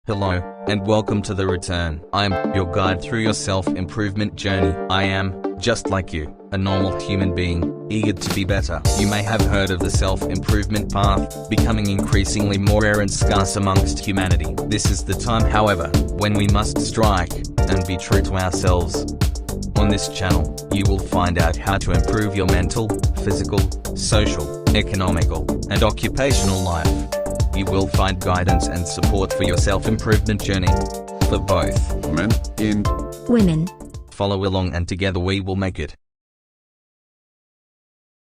Hello, and welcome to The Return. I am your guide through your self-improvement journey. I am, just like you, a normal human being, eager to be better. You may have heard of the self-improvement path, becoming increasingly more rare and scarce amongst humanity. This is the time, however, when we must strike, and be true to ourselves. On this channel, you will find out how to improve your mental, physical, social, economical, and occupational life. You will find guidance and support for your self-improvement journey. For both men and women. follow along, and together we will make it.